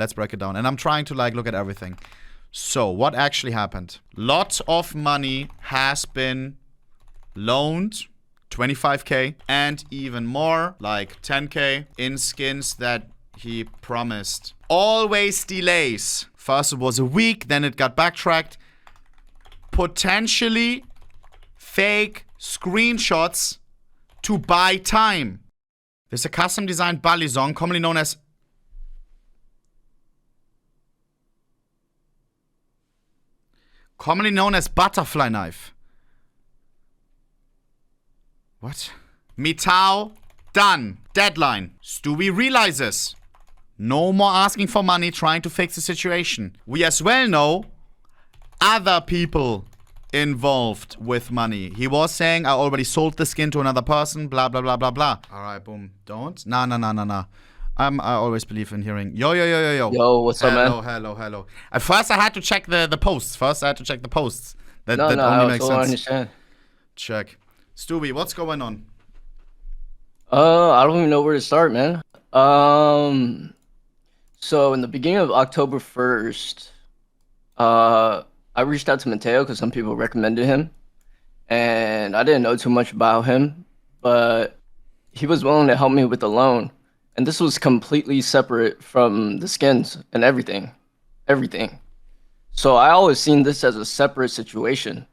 Let's break it down. And I'm trying to like look at everything. So what actually happened? Lots of money has been loaned, 25k, and even more, like 10k, in skins that he promised. Always delays. First it was a week, then it got backtracked. Potentially fake screenshots to buy time. There's a custom designed balisong, commonly known as butterfly knife. What? Mitao, done. Deadline. Stewie realizes. No more asking for money, trying to fix the situation. We as well know other people involved with money. He was saying, I already sold the skin to another person, blah, blah, blah, blah, blah. All right, boom. Don't. Nah. I always believe in hearing. Yo. Yo, what's up, man? Hello. At first, I had to check the posts. That No, only makes sense. I understand. Check. Stewie, what's going on? I don't even know where to start, man. So in the beginning of October 1st, I reached out to Mitao because some people recommended him, and I didn't know too much about him, but he was willing to help me with the loan, and this was completely separate from the skins and everything. So I always seen this as a separate situation.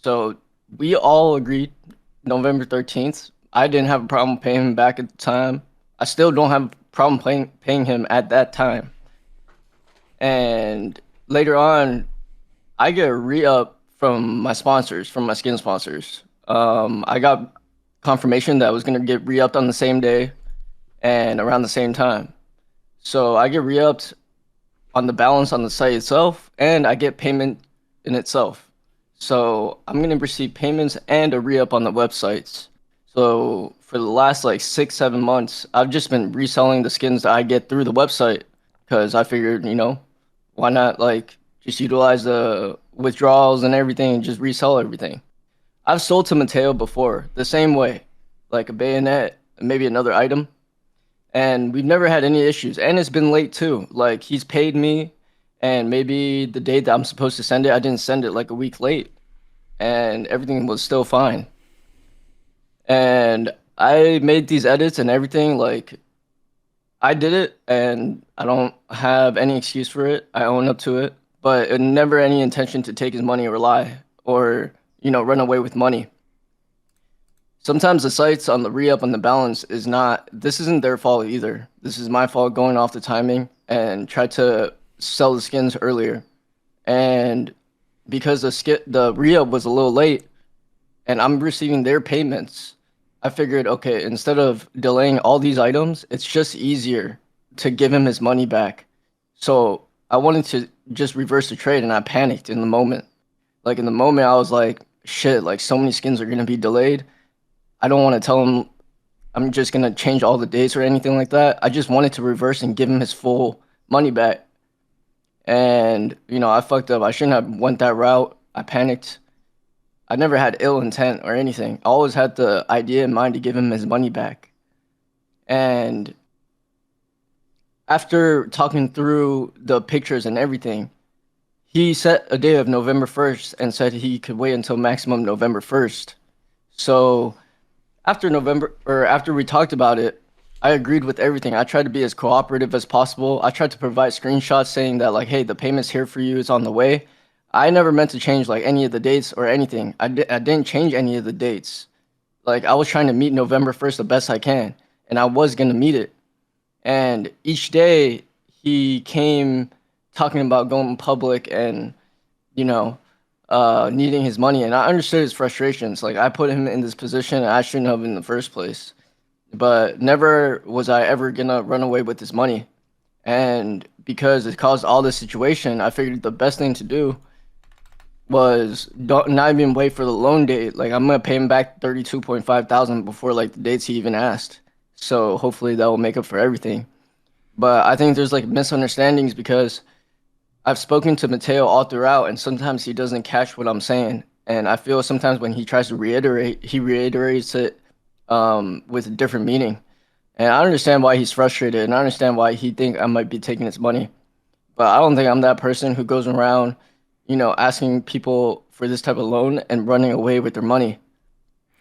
So we all agreed November 13th. I didn't have a problem paying him back at the time. I still don't have a problem paying him at that time. And later on, I get a re-up from my sponsors, from my skin sponsors. I got confirmation that I was going to get re-upped on the same day and around the same time. So I get re-upped on the balance on the site itself, and I get payment in itself. So I'm going to receive payments and a re-up on the websites. So for the last like 6-7 months, I've just been reselling the skins that I get through the website because I figured, why not like just utilize the withdrawals and everything and just resell everything. I've sold to Mitao before the same way, like a bayonet, maybe another item, and we've never had any issues. And it's been late too. Like he's paid me, and maybe the date that I'm supposed to send it, I didn't send it like a week late, and everything was still fine. And I made these edits and everything, like I did it, and I don't have any excuse for it. I own up to it, but it never any intention to take his money or lie or, run away with money. Sometimes the sites on the re-up on the balance this isn't their fault either. This is my fault going off the timing and tried to sell the skins earlier. And because the re-up was a little late and I'm receiving their payments, I figured, okay, instead of delaying all these items, it's just easier to give him his money back. So I wanted to just reverse the trade, and I panicked in the moment. Like in the moment, I was like, shit, like so many skins are going to be delayed. I don't want to tell him I'm just going to change all the dates or anything like that. I just wanted to reverse and give him his full money back. And, I fucked up. I shouldn't have went that route. I panicked. I never had ill intent or anything. I always had the idea in mind to give him his money back. And after talking through the pictures and everything, he set a day of November 1st and said he could wait until maximum November 1st. So after we talked about it, I agreed with everything. I tried to be as cooperative as possible. I tried to provide screenshots saying that like, hey, the payment's here for you. It's on the way. I never meant to change like any of the dates or anything. I didn't change any of the dates. Like I was trying to meet November 1st the best I can, and I was going to meet it. And each day he came talking about going public and, needing his money. And I understood his frustrations. Like I put him in this position and I shouldn't have in the first place. But never was I ever going to run away with his money. And because it caused all this situation, I figured the best thing to do was not even wait for the loan date. Like I'm going to pay him back $32,500 before like the dates he even asked. So hopefully that will make up for everything. But I think there's like misunderstandings because I've spoken to Mitao all throughout, and sometimes he doesn't catch what I'm saying. And I feel sometimes when he tries to reiterate, he reiterates it with a different meaning. And I understand why he's frustrated, and I understand why he think I might be taking his money. But I don't think I'm that person who goes around, asking people for this type of loan and running away with their money.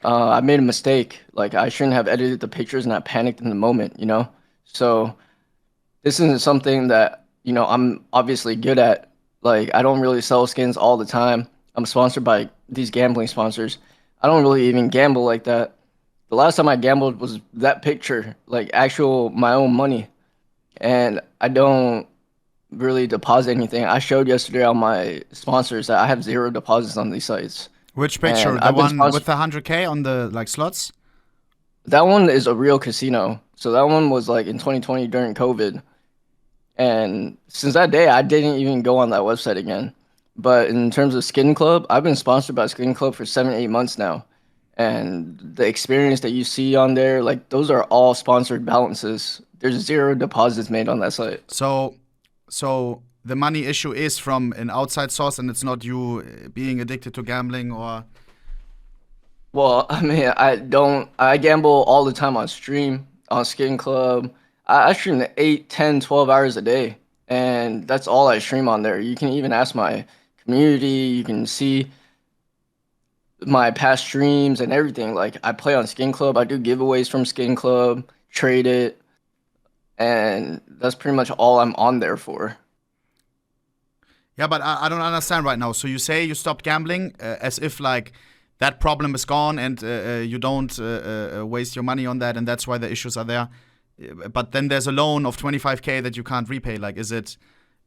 I made a mistake. Like I shouldn't have edited the pictures and I panicked in the moment. So this isn't something that, I'm obviously good at. Like I don't really sell skins all the time. I'm sponsored by these gambling sponsors. I don't really even gamble like that. The last time I gambled was that picture, like actual my own money. And I don't really deposit anything. I showed yesterday on my sponsors that I have zero deposits on these sites. Which And picture? The I've been one with sponsored. the 100K on the like slots? That one is a real casino. So that one was like in 2020 during COVID. And since that day, I didn't even go on that website again. But in terms of Skin Club, I've been sponsored by Skin Club for 7, 8 months now. And the experience that you see on there, like those are all sponsored balances. There's zero deposits made on that site. So the money issue is from an outside source, and it's not you being addicted to gambling or. Well, I mean, I gamble all the time on stream, on Skin Club. I stream 8, 10, 12 hours a day, and that's all I stream on there. You can even ask my community, you can see my past streams and everything. Like, I play on Skin Club, I do giveaways from Skin Club, trade it, and that's pretty much all I'm on there for. Yeah, but I don't understand right now. So you say you stopped gambling as if like that problem is gone and you don't waste your money on that, and that's why the issues are there. But then there's a loan of 25K that you can't repay. Like, is it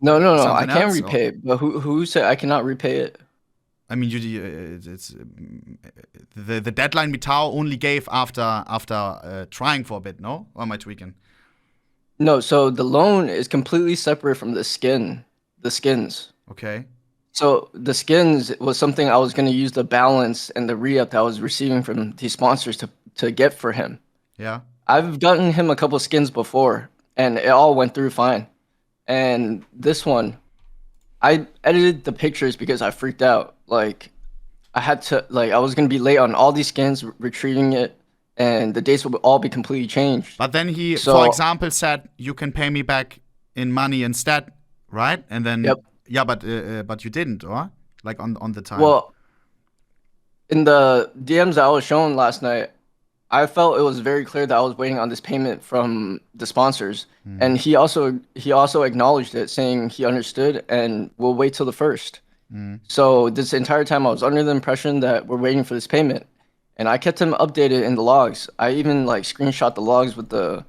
No, no, no, I something can else? Or? repay it, but who said I cannot repay it? I mean, it's the deadline Mitao only gave after trying for a bit. No, or am I tweaking? No, so the loan is completely separate from the skins. Okay. So the skins was something I was going to use the balance and the re-up that I was receiving from these sponsors to get for him. Yeah. I've gotten him a couple skins before, and it all went through fine. And this one, I edited the pictures because I freaked out. Like I was gonna be late on all these skins, retrieving it, and the dates would all be completely changed. But then he, for So, example, said you can pay me back in money instead, right? And then yep. yeah, but you didn't, or like on the time. Well, in the DMs that I was shown last night, I felt it was very clear that I was waiting on this payment from the sponsors, and he also acknowledged it, saying he understood and will wait till the first. So this entire time I was under the impression that we're waiting for this payment, and I kept him updated in the logs. I even like screenshot the logs with the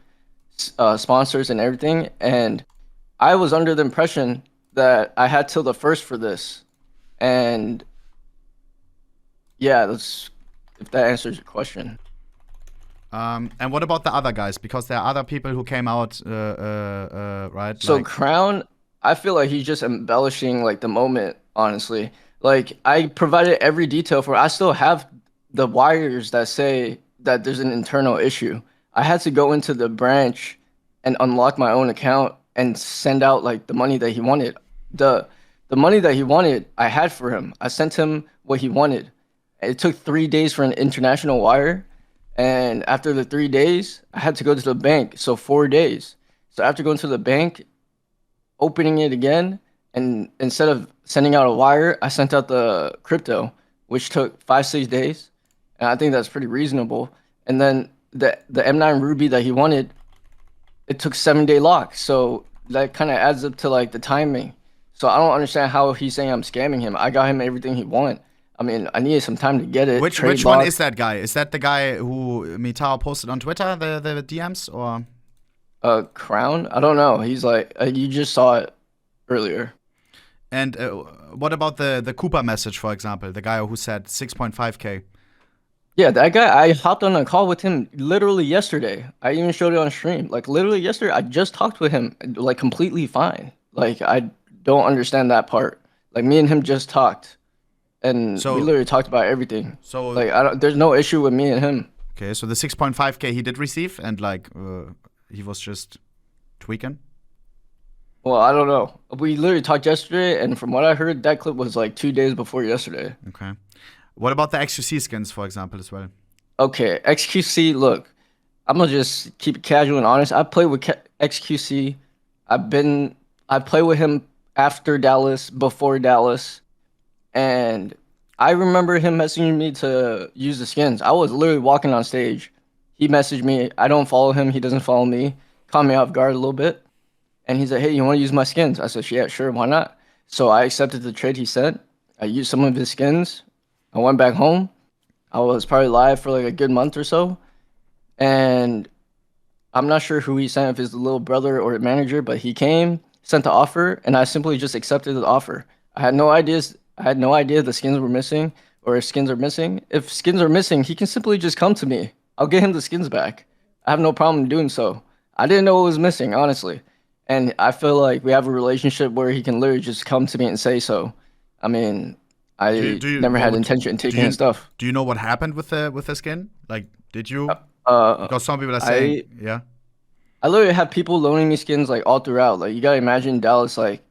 sponsors and everything, and I was under the impression that I had till the first for this, and yeah, that's if that answers your question. And what about the other guys? Because there are other people who came out, right? So Like, Crown, I feel like he's just embellishing like the moment, honestly. Like I provided every detail for I still have the wires that say that there's an internal issue. I had to go into the branch and unlock my own account and send out like the money that he wanted. The the money that he wanted, I had for him. I sent him what he wanted. It took 3 days for an international wire. And after the 3 days, I had to go to the bank. So 4 days. So after going to the bank, opening it again, and instead of sending out a wire, I sent out the crypto, which took 5, 6 days. And I think that's pretty reasonable. And then the M9 Ruby that he wanted, it took 7 day lock. So that kind of adds up to like the timing. So I don't understand how he's saying I'm scamming him. I got him everything he wanted. I mean, I needed some time to get it. which one is that guy? Is that the guy who Mitao posted on Twitter, the DMs, or? Crown? I don't know. He's like, you just saw it earlier. And what about the Cooper message, for example, the guy who said 6.5K? Yeah, that guy, I hopped on a call with him literally yesterday. I even showed it on stream. Like, literally yesterday, I just talked with him, like, completely fine. Like, I don't understand that part. Like, me and him just talked, and we So literally talked about everything. so Like, there's no issue with me and him. okay, so the 6.5K he did receive, and like he was just tweaking. Well, I don't know. We literally talked yesterday, and from what I heard, that clip was like 2 days before yesterday. Okay. What about the XQC skins, for example, as well? Okay, XQC, look, I'm gonna just keep it casual and honest. I play with XQC. I've been I play with him after Dallas, before Dallas, and I remember him messaging me to use the skins. I was literally walking on stage. He messaged me. I don't follow him. He doesn't follow me. Caught me off guard a little bit. And he's like, hey, you want to use my skins? I said, yeah, sure, why not? So I accepted the trade he sent. I used some of his skins. I went back home. I was probably live for like a good month or so. And I'm not sure who he sent, if it's the little brother or the manager, but he came, sent the offer, and I simply just accepted the offer. I had no idea the skins were missing or if skins are missing. If skins are missing, he can simply just come to me. I'll get him the skins back. I have no problem doing so. I didn't know what was missing, honestly. And I feel like we have a relationship where he can literally just come to me and say so. I mean, I never had intention of taking his stuff. Do you know what happened with the skin? Like, did you? Because some people are saying, yeah. I literally have people loaning me skins like all throughout. Like, you gotta imagine Dallas, like,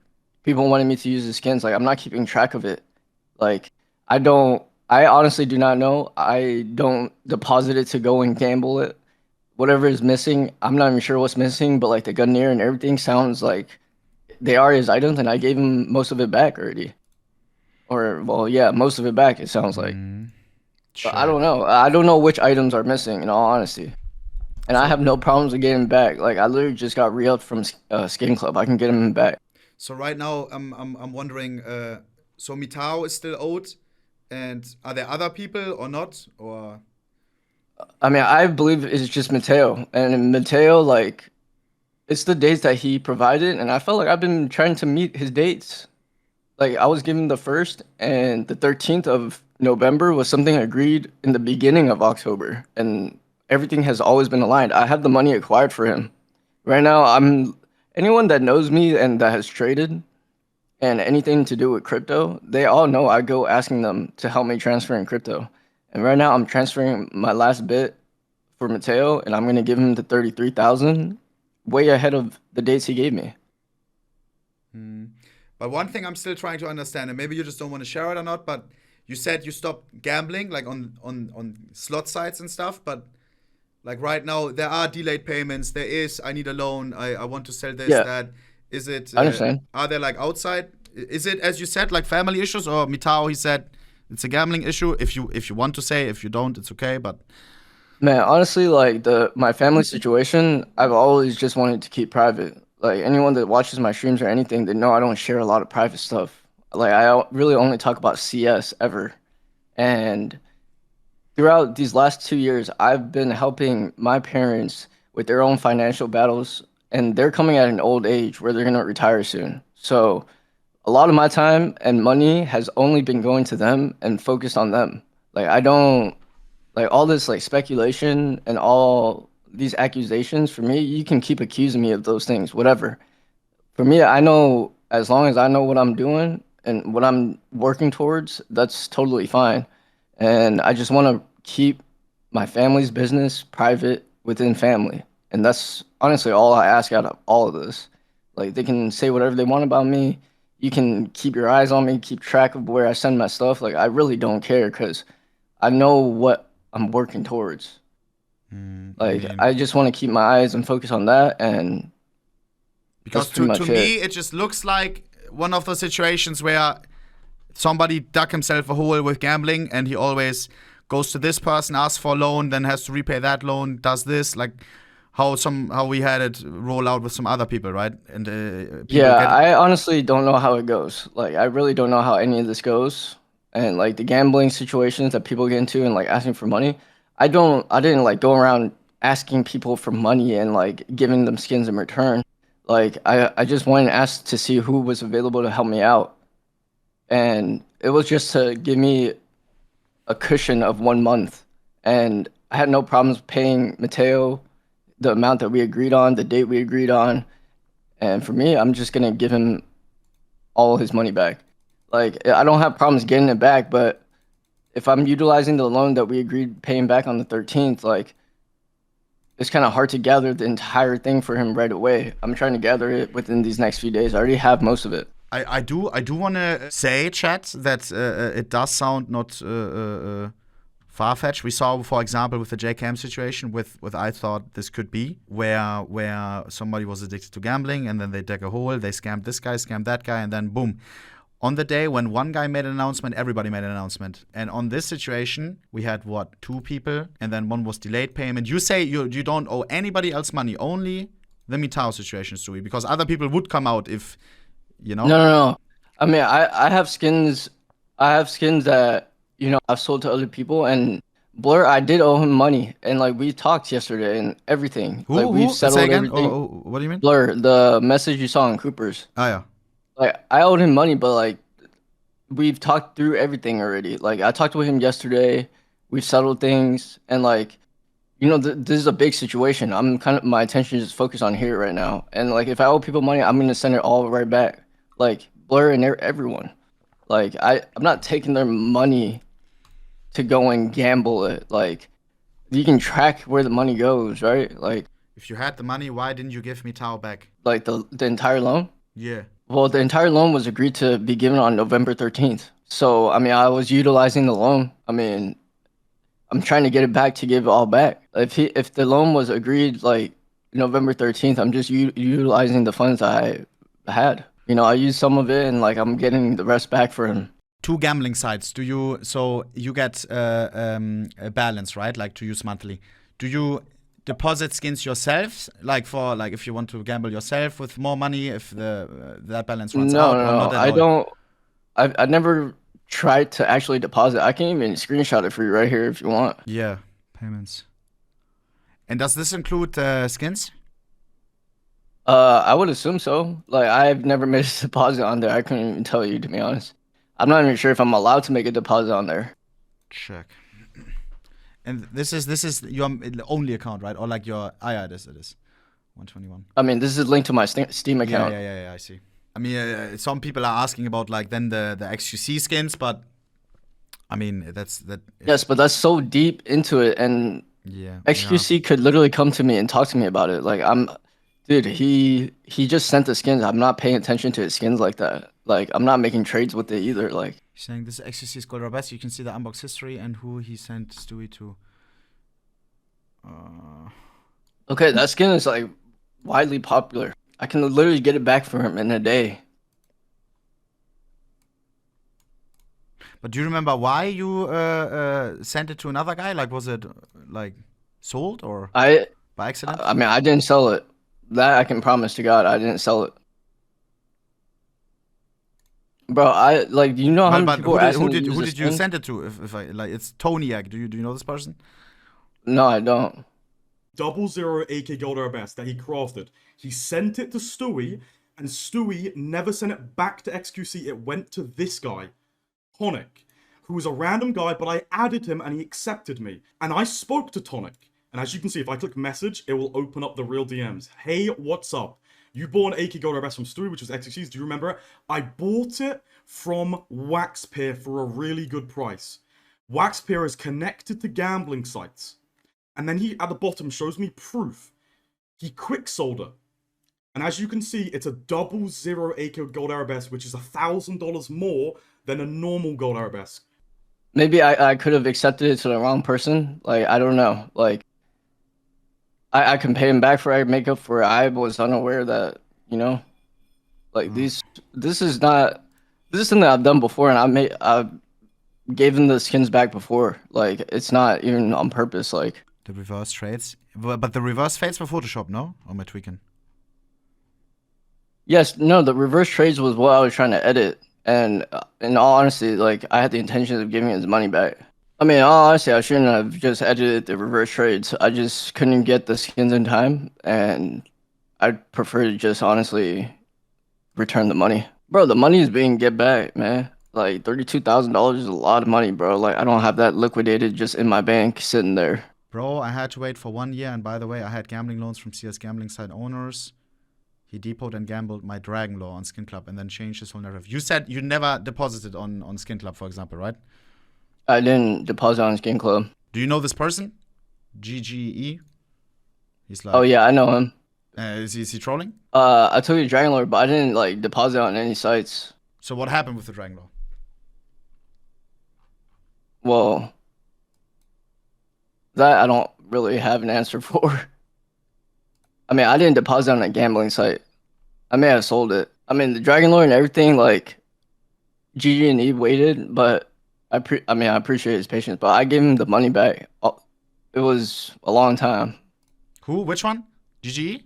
people wanting me to use the skins. Like, I'm not keeping track of it. Like, I honestly do not know. I don't deposit it to go and gamble it. Whatever is missing, I'm not even sure what's missing, but like the gunnier and everything sounds like they are his items, and I gave him most of it back already. Or, well, yeah, most of it back, it sounds like. Sure. But I don't know. I don't know which items are missing, in all honesty. And I have no problems with getting back. Like, I literally just got re-upped from Skin Club. I can get him back. So right now, I'm wondering, so Mitao is still owed, and are there other people or not? Or I mean, I believe it's just Mitao. And Mitao, like, it's the dates that he provided, and I felt like I've been trying to meet his dates. Like, I was given the 1st, and the 13th of November was something agreed in the beginning of October, and everything has always been aligned. I have the money acquired for him. Right now, anyone that knows me and that has traded and anything to do with crypto, they all know I go asking them to help me transfer in crypto. And right now, I'm transferring my last bit for Mitao, and I'm going to give him the 33,000 way ahead of the dates he gave me. But one thing I'm still trying to understand, and maybe you just don't want to share it or not, but you said you stopped gambling, like on slot sites and stuff, but like right now there are delayed payments. There is, I need a loan. I want to sell this, that. Is it? I understand. Are there like outside? Is it, as you said, like family issues, or Mitao? He said it's a gambling issue. If you want to say, if you don't, it's okay. But man, honestly, like my family situation, I've always just wanted to keep private. Like, anyone that watches my streams or anything, they know I don't share a lot of private stuff. Like, I really only talk about CS ever. And throughout these last 2 years, I've been helping my parents with their own financial battles, and they're coming at an old age where they're going to retire soon. So a lot of my time and money has only been going to them and focused on them. Like, I don't, like, all this like speculation and all these accusations, for me, you can keep accusing me of those things, whatever. For me, I know, as long as I know what I'm doing and what I'm working towards, that's totally fine. And I just want to keep my family's business private within family. And that's honestly all I ask out of all of this. Like, they can say whatever they want about me. You can keep your eyes on me, keep track of where I send my stuff. Like, I really don't care, because I know what I'm working towards. Like, I just want to keep my eyes and focus on that, and because to me it just looks like one of those situations where somebody dug himself a hole with gambling, and he always goes to this person, asks for a loan, then has to repay that loan, does this, like how we had it roll out with some other people, right? And yeah, I honestly don't know how it goes. Like, I really don't know how any of this goes, and like the gambling situations that people get into and like asking for money. I didn't like go around asking people for money and like giving them skins in return. Like, I just went and asked to see who was available to help me out. And it was just to give me a cushion of 1 month. And I had no problems paying Mitao the amount that we agreed on, the date we agreed on. And for me, I'm just going to give him all his money back. Like, I don't have problems getting it back, but if I'm utilizing the loan that we agreed paying back on the 13th, like, it's kind of hard to gather the entire thing for him right away. I'm trying to gather it within these next few days. I already have most of it. I do want to say, chat, that it does sound not far-fetched. We saw, for example, with the JKM situation, with I thought this could be, where somebody was addicted to gambling, and then they dug a hole, they scammed this guy, scammed that guy, and then boom. On the day when one guy made an announcement, everybody made an announcement. And on this situation, we had, what, 2 people, and then one was delayed payment. You say you don't owe anybody else money, only the Mitao situation, Stewie, because other people would come out if, you know? No. I mean, I have skins. I have skins that, you know, I've sold to other people, and Blur, I did owe him money, and like we talked yesterday and everything. Who? Like we've settled Say again? everything. Oh, what do you mean? Blur, the message you saw in Cooper's. Oh, yeah. Like I owed him money, but like we've talked through everything already. Like I talked with him yesterday. We've settled things, and like, you know, this is a big situation. My attention is focused on here right now. And like, if I owe people money, I'm gonna send it all right back. Like Blur and everyone. Like I'm not taking their money to go and gamble it. Like you can track where the money goes, right? Like if you had the money, why didn't you give me Tao back? Like the entire loan? Yeah. Well, the entire loan was agreed to be given on November 13th. So I mean, I was utilizing the loan. I mean, I'm trying to get it back to give it all back. If the loan was agreed like November 13th, I'm just utilizing the funds I had. You know, I used some of it, and like I'm getting the rest back for him. 2 gambling sites. So you get a balance, right? Like to use monthly. Do you deposit skins yourself? Like if you want to gamble yourself with more money, if that balance runs out? No, or not at I all? don't. I never tried to actually deposit. I can even screenshot it for you right here if you want. Yeah, payments. And does this include skins? I would assume so. Like I've never made a deposit on there. I couldn't even tell you, to be honest. I'm not even sure if I'm allowed to make a deposit on there. Check. And this is your only account, right? Or like your it is 121. I mean, this is linked to my Steam account. Yeah, I see. I mean, some people are asking about like then the XQC skins, but I mean that. Yes, but that's so deep into it, and yeah, XQC could literally come to me and talk to me about it. Like dude, he just sent the skins. I'm not paying attention to his skins like that. Like I'm not making trades with it either. Like he's saying this XQC's gold best. You can see the unbox history and who he sent Stewie to. Okay, that skin is like widely popular. I can literally get it back for him in a day. But do you remember why you sent it to another guy? Like, was it like sold or by accident? I mean, I didn't sell it. That I can promise to God, I didn't sell it. Bro, you know how many people are asking me to use who this did you skin? send it to? If I like, it's Toniac. Do you know this person? No, I don't. 00 AK Gold Arabesque that he crafted. He sent it to Stewie, and Stewie never sent it back to XQC. It went to this guy, Tonic, who was a random guy, but I added him and he accepted me. And I spoke to Tonic. And as you can see, if I click message, it will open up the real DMs. Hey, what's up? You bought an AK Gold Arabesque from Stewie, which was XQC's. Do you remember it? I bought it from Waxpeer for a really good price. Waxpeer is connected to gambling sites. And then he, at the bottom, shows me proof. He quick sold it. And as you can see, it's a 00 AK Gold Arabesque, which is $1,000 more than a normal Gold Arabesque. Maybe I could have accepted it to the wrong person. Like, I don't know. Like, I can pay him back for it, make up for it. I was unaware that, you know, like this is something I've done before, and I gave him the skins back before. Like, it's not even on purpose. Like the reverse trades, but the reverse trades were Photoshop, no? Or am I tweaking? Yes, no, the reverse trades was what I was trying to edit, and in all honesty, like I had the intention of giving his money back. I mean, in all honesty, I shouldn't have just edited the reverse trades. I just couldn't get the skins in time, and I'd prefer to just honestly return the money. Bro, the money is being get back, man. Like $32,000 is a lot of money, bro. Like I don't have that liquidated just in my bank sitting there. Bro, I had to wait for 1 year, and by the way, I had gambling loans from CS gambling site owners. He depoted and gambled my Dragon Law on Skin Club and then changed his whole narrative. You said you never deposited on Skin Club, for example, right? I didn't deposit on Skin Club. Do you know this person? GGE? He's like... Oh, yeah, I know him. Is he trolling? I took you Dragon Lord, but I didn't like deposit on any sites. So what happened with the Dragon Law? Well, That I don't really have an answer for. I mean, I didn't deposit on a gambling site. I may have sold it. I mean, the Dragon Lord and everything, like, GG and Eve waited, but I appreciate his patience, but I gave him the money back. It was a long time. Who? Which one? GGE?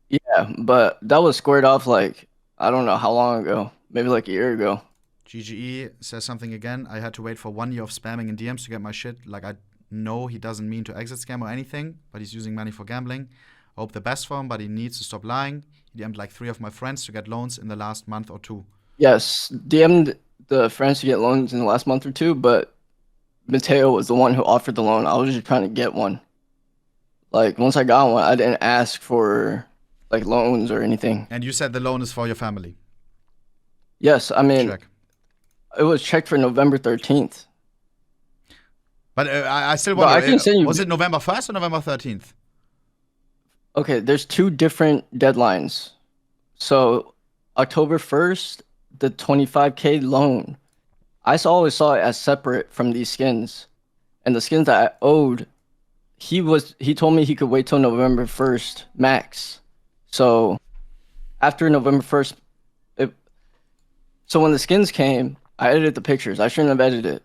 Yeah, but that was squared off, like, I don't know how long ago. Maybe like a year ago. GGE says something again. I had to wait for 1 year of spamming in DMs to get my shit. Like, I know he doesn't mean to exit scam or anything, but he's using money for gambling. I hope the best for him, but he needs to stop lying. He DM'd like 3 of my friends to get loans in the last month or 2. Yes, DM'd the friends to get loans in the last month or 2, but Mitao was the one who offered the loan. I was just trying to get one. Like, once I got one, I didn't ask for, like, loans or anything. And you said the loan is for your family. Yes, I mean, Check. it was checked for November 13th. But I still But I wonder, can send you- was it November 1st or November 13th? Okay, there's 2 different deadlines. So, October 1st, the 25K loan. I always saw it as separate from these skins. And the skins that I owed, he told me he could wait till November 1st max. So, after November 1st, so when the skins came, I edited the pictures. I shouldn't have edited it.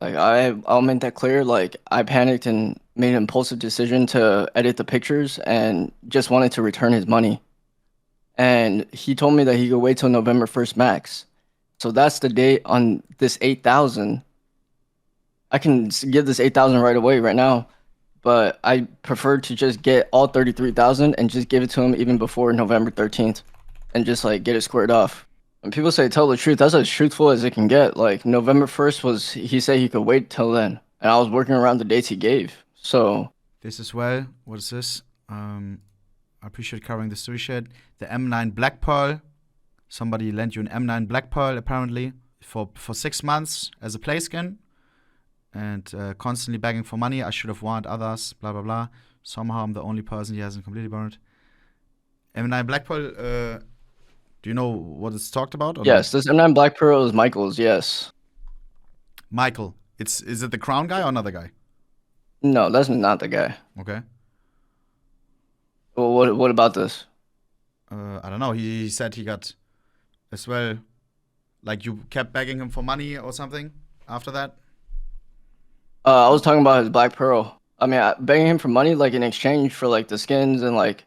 Like, I'll make that clear. Like, I panicked and made an impulsive decision to edit the pictures and just wanted to return his money. And he told me that he could wait till November 1st max. So that's the date on this 8,000. I can give this 8,000 right away, right now. But I prefer to just get all 33,000 and just give it to him even before November 13th. And just, like, get it squared off. When people say tell the truth, that's as truthful as it can get. Like, November 1st was, he said he could wait till then. And I was working around the dates he gave. So. This as well. What is this? I appreciate covering the Stewie shit. The M9 Black Pearl. Somebody lent you an M9 Black Pearl, apparently, for 6 months as a play skin. And constantly begging for money. I should have warned others, blah, blah, blah. Somehow I'm the only person he hasn't completely burned. M9 Black Pearl, do you know what it's talked about? Yes, this M9 Black Pearl is Michael's, yes. Michael. Is it the crown guy or another guy? No, that's not the guy. Okay. Well, what about this? I don't know. He said he got as well, like you kept begging him for money or something after that? I was talking about his Black Pearl. I mean, begging him for money, like, in exchange for, like, the skins and, like,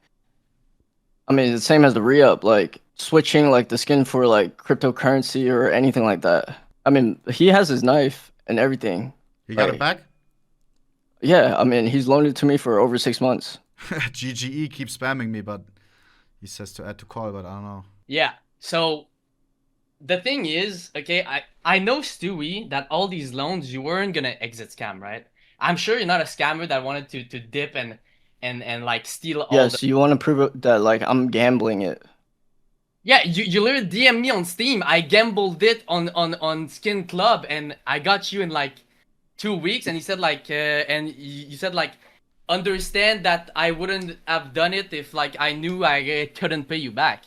I mean, the same as the re-up, like, switching, like, the skin for, like, cryptocurrency or anything like that. I mean, he has his knife and everything. He got like, it back? Yeah, I mean, he's loaned it to me for over 6 months. GGE keeps spamming me, but he says to add to call, but I don't know. Yeah, so the thing is, okay, I know, Stewie, that all these loans, you weren't gonna exit scam, right? I'm sure you're not a scammer that wanted to dip and like steal all Yes, you want to prove it that, like, I'm gambling it. Yeah, you literally DM me on Steam. I gambled it on Skin Club, and I got you in like 2 weeks. And he said like, and you said like, understand that I wouldn't have done it if like I knew I couldn't pay you back.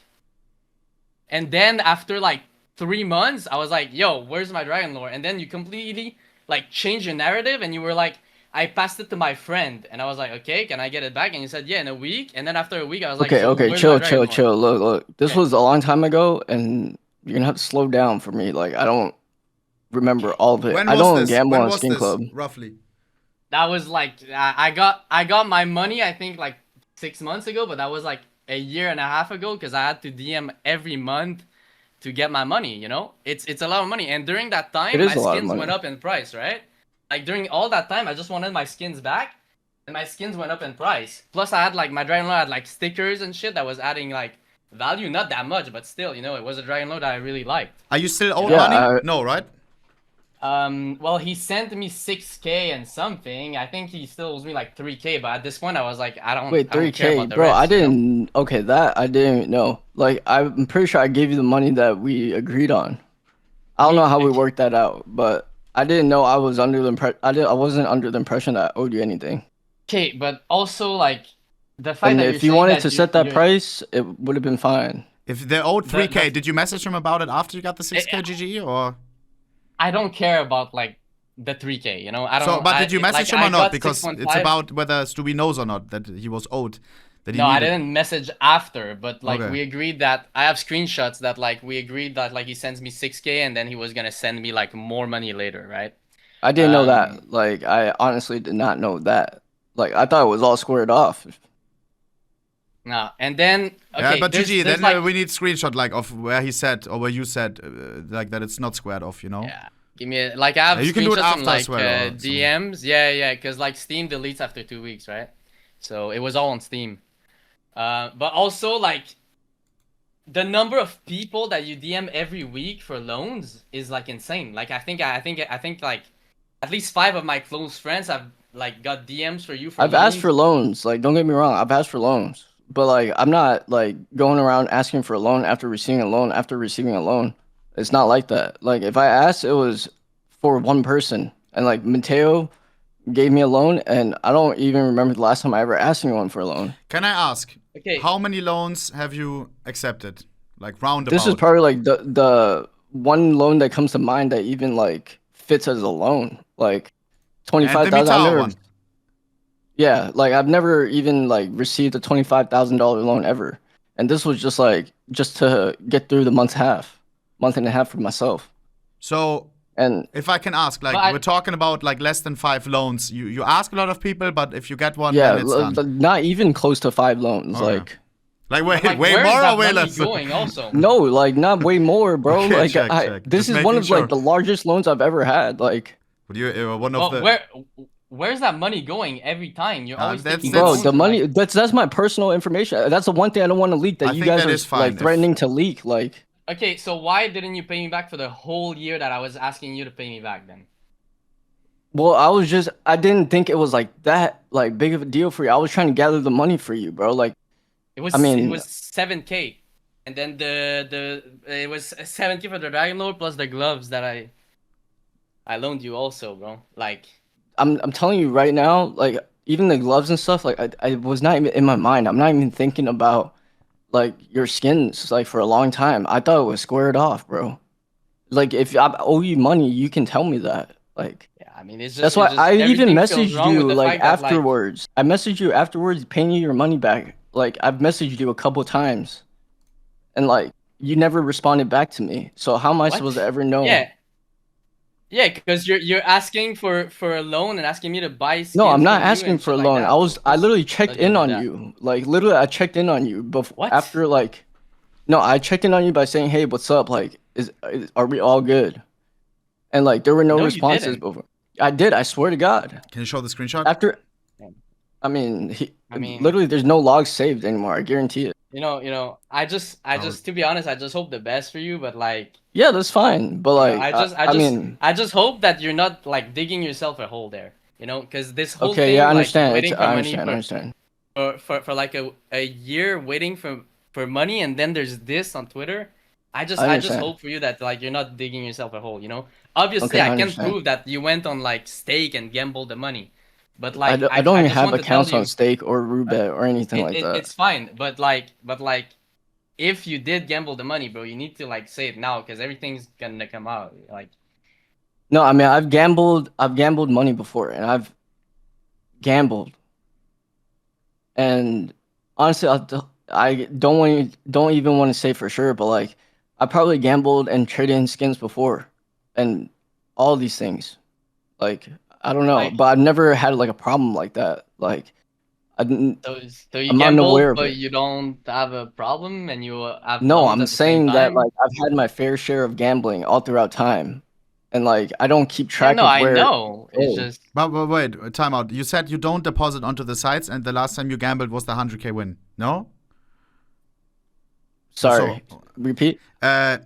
And then after like 3 months, I was like, yo, where's my Dragon Lore? And then you completely like changed your narrative, and you were like, I passed it to my friend, and I was like, okay, can I get it back? And you said, yeah, in a week. And then after a week, I was like, Okay, so okay, where's chill, my Dragon Lore? chill. Look. This Okay. was a long time ago, and you're gonna have to slow down for me. Like, I don't remember all of it. When I was don't this? gamble When on was Skin this, Club. roughly? That was like, I got my money, I think like 6 months ago, but that was like a year and a half ago, because I had to DM every month to get my money, you know? It's a lot of money. And during that time, It is my a lot of skins money. went up in price, right? Like during all that time, I just wanted my skins back, and my skins went up in price. Plus I had like, my Dragon Lore had like stickers and shit that was adding like value, not that much, but still, you know, it was a Dragon Lore that I really liked. Are you still owed Yeah, money? No, right? Well, he sent me 6K and something. I think he still owes me like 3K, but at this point I was like, I don't Wait, I don't care 3K, about the bro. rest, I you know? didn't. Okay, that I didn't know. Like, I'm pretty sure I gave you the money that we agreed on. I don't know how we worked that out, but I didn't know I was under the I wasn't under the impression that I owed you anything. Okay, but also like the fact And that if you're you wanted saying to set that you're- price, it would have been fine. If they owed 3K, the- did you message him about it after you got the 6K GGE, or? I don't care about like the 3K. You know, I don't. So, but I, did you message like, him I or not? got Because 6.5. it's about whether Stewie knows or not that he was owed. That he No, I needed. didn't message after, but like Okay. we agreed that I have screenshots that like we agreed that like he sends me 6K and then he was gonna send me like more money later, right? I didn't know Um, that. Like, I honestly did not know that. Like, I thought it was all squared off. No, and then okay, Yeah, but there's, GG, there's then like we need screenshot like of where he said or where you said like that it's not squared off, you know? yeah, give me a, like I have Yeah, you can do it screenshots after and like as well, or some- DMs, yeah, because like Steam deletes after 2 weeks, right? So it was all on Steam. But also like the number of people that you DM every week for loans is like insane. Like I think like at least 5 of my close friends have like got DMs for you for I've loans. asked for loans. Like, don't get me wrong. I've asked for loans. But, like, I'm not, like, going around asking for a loan after receiving a loan after receiving a loan. It's not like that. Like, if I asked, it was for one person. And, like, Mitao gave me a loan, and I don't even remember the last time I ever asked anyone for a loan. Can I ask, Okay. how many loans have you accepted? Like roundabout. This is probably, like, the one loan that comes to mind that even, like, fits as a loan. Like, and the 25,000. Mitao one. Yeah, like I've never even like received a $25,000 loan ever, and this was just like just to get through the month and a half for myself. So And if I can ask, like But we're talking about like less than 5 loans. You ask a lot of people, but if you get one, yeah, then it's done. not even close to 5 loans. Okay. Like way, Like, way where more is or that way money less? going also? No, like not way more, bro. Okay, Like check. this Just is one making of sure. like the largest loans I've ever had. Like, But you one Well, of the where's that money going every time? You're always that's- taking bro, loans the and, money like, that's my personal information. That's the one thing I don't want to leak that I you think guys that are is fine like if- threatening to leak. Like, okay, so why didn't you pay me back for the whole year that I was asking you to pay me back then? well, I didn't think it was like that like big of a deal for you. I was trying to gather the money for you, bro. Like, It was I mean- it was 7K, and then it was 7K for the Dragon Lord plus the gloves that I loaned you also, bro. Like, I'm telling you right now, like even the gloves and stuff, like I was not even in my mind. I'm not even thinking about like your skins like for a long time. I thought it was squared off, bro. Like if I owe you money, you can tell me that. Like yeah, I mean, it's just that's why it's just I even everything feels messaged wrong with you the like fact that, like, afterwards. I messaged you afterwards paying you your money back. Like I've messaged you a couple times, and like you never responded back to me. So how am I What? supposed to ever know? Yeah, because you're asking for a loan and asking me to buy skins. No, I'm not from you asking and for a shit like loan. that, I was bro. I literally checked Doesn't in do on that. you. Like literally I checked in on you before What? after like no, I checked in on you by saying, "Hey, what's up? Like are we all good?" And like there were no No, you responses didn't. before. I did. I swear to God. Can you show the screenshot? After Yeah. I mean, I mean- literally there's no logs saved anymore. I guarantee it. You know, I just to be honest, I just hope the best for you, but like, Yeah, that's fine. But like I mean, just hope that you're not like digging yourself a hole there, you know, because this whole okay, thing, yeah, I like, understand. waiting for I money understand. for like a year waiting for money, and then there's this on Twitter. I just understand. hope for you that like you're not digging yourself a hole, you know. Obviously, Okay, I I can't understand. prove that you went on like stake and gambled the money, but I like don't even just have want to tell accounts you, on Stake or Roobet or anything like that. It's fine, but like, if you did gamble the money, bro, you need to like say it now because everything's gonna come out. Like, No, I mean I've gambled money before, and I've gambled, and honestly, I don't even want to say for sure, but like I probably gambled and traded in skins before, and all these things, like I don't know, Like- but I've never had like a problem like that. Like I didn't. so you I'm gamble, unaware of but it. you don't have a problem, and you have No, loans I'm at the same saying that time? like I've had my fair share of gambling all throughout time, and like I don't keep Yeah, track no, of I where. know. It's Oh. just But wait, time out. You said you don't deposit onto the sites, and the last time you gambled was the 100K win. No? Sorry, So- repeat.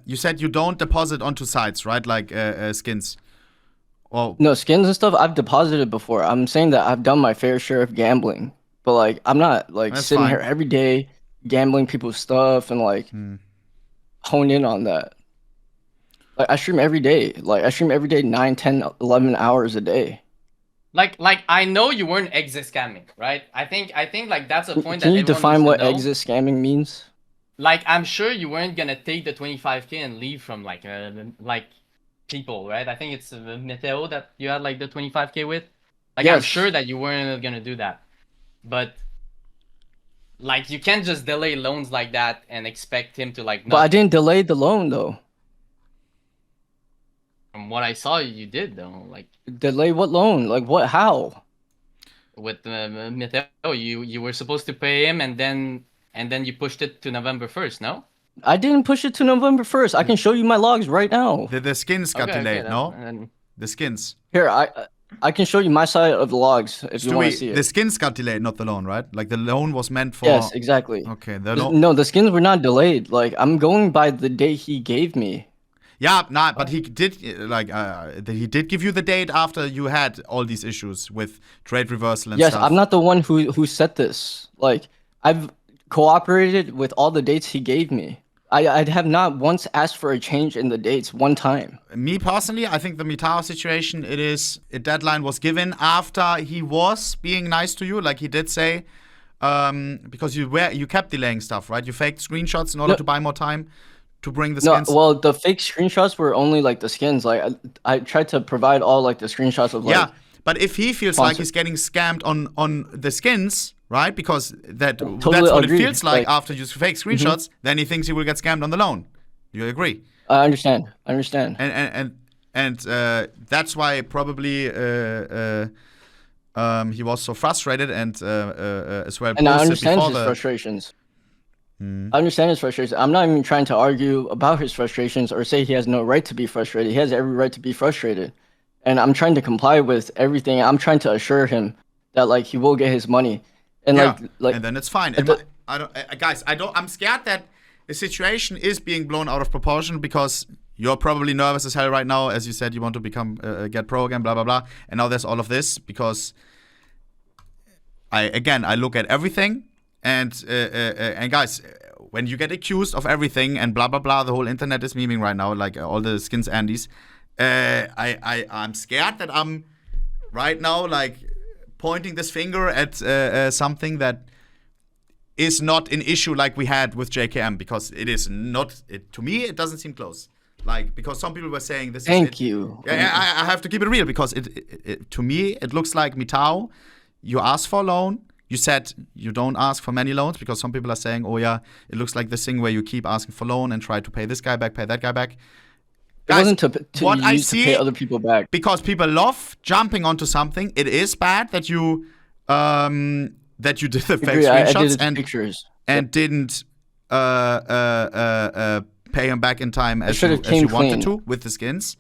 You said you don't deposit onto sites, right? Like skins. Or No, skins and stuff I've deposited before. I'm saying that I've done my fair share of gambling, but like I'm not like That's sitting fine. here every day gambling people's stuff and like hone in on that. Like I stream every day. Like I stream every day 9, 10, 11 hours a day. like I know you weren't exit scamming, right? I think like that's a point Can that you everyone define needs what to know. exit scamming means? Like, I'm sure you weren't gonna take the 25K and leave from like people, right? I think it's Mitao that you had like the 25K with. Like, I'm Yes. sure that you weren't gonna do that, but like you can't just delay loans like that and expect him to like. But I Not, didn't delay the loan though. from what I saw, you did though. Like Delay what loan? Like what? How? with Mitao, you were supposed to pay him, and then you pushed it to November 1st. No. I didn't push it to November 1st. I can show you my logs right now. The skins got delayed, no? Then, The skins. Here, I can show you my side of the logs if you want to see The it. skins got delayed, not the loan, right? Like the loan was meant for. Yes, exactly. Okay, No, the skins were not delayed. Like I'm going by the date he gave me. Yeah, nah, but he did he did give you the date after you had all these issues with trade reversal and Yes, stuff. I'm not the one who set this. Like I've cooperated with all the dates he gave me. I have not once asked for a change in the dates one time. Me personally, I think the Mitao situation, a deadline was given after he was being nice to you, like he did say, because you kept delaying stuff, right? You faked screenshots in order to buy more time to bring the skins. No, well, the fake screenshots were only like the skins. Like I tried to provide all like the screenshots of like. Yeah, but if he feels like he's getting scammed on the skins, right? Because that's what it feels like after you fake screenshots, then he thinks he will get scammed on the loan. You agree? I understand. And that's why probably he was so frustrated and as well. And I understand his frustrations. I understand his frustrations. I'm not even trying to argue about his frustrations or say he has no right to be frustrated. He has every right to be frustrated. And I'm trying to comply with everything. I'm trying to assure him that like he will get his money. And like and then it's fine. I'm scared that the situation is being blown out of proportion because you're probably nervous as hell right now. As you said, you want to become get pro again, blah blah blah. And now there's all of this because I look at everything. And guys, when you get accused of everything and blah blah blah, the whole internet is memeing right now, like all the skins Andes. I'm scared that I'm right now like pointing this finger at something that is not an issue like we had with JKM because it is not. To me, it doesn't seem close. Like because some people were saying this. Thank you. I have to keep it real because it to me it looks like Mitao. You asked for a loan. You said you don't ask for many loans because some people are saying, oh yeah, it looks like this thing where you keep asking for loan and try to pay this guy back, pay that guy back. Guys, it wasn't to pay other people back. Because people love jumping onto something. It is bad that you did the fake screenshots and didn't pay him back in time as you wanted to with the skins.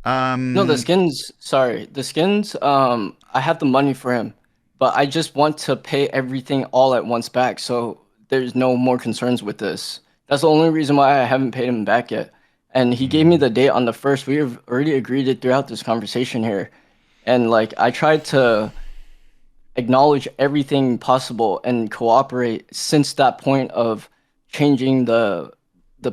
No, the skins. Sorry, the skins. I have the money for him. But I just want to pay everything all at once back, so there's no more concerns with this. That's the only reason why I haven't paid him back yet. And he gave me the date on the 1st. We have already agreed it throughout this conversation here. And like I tried to acknowledge everything possible and cooperate since that point of changing the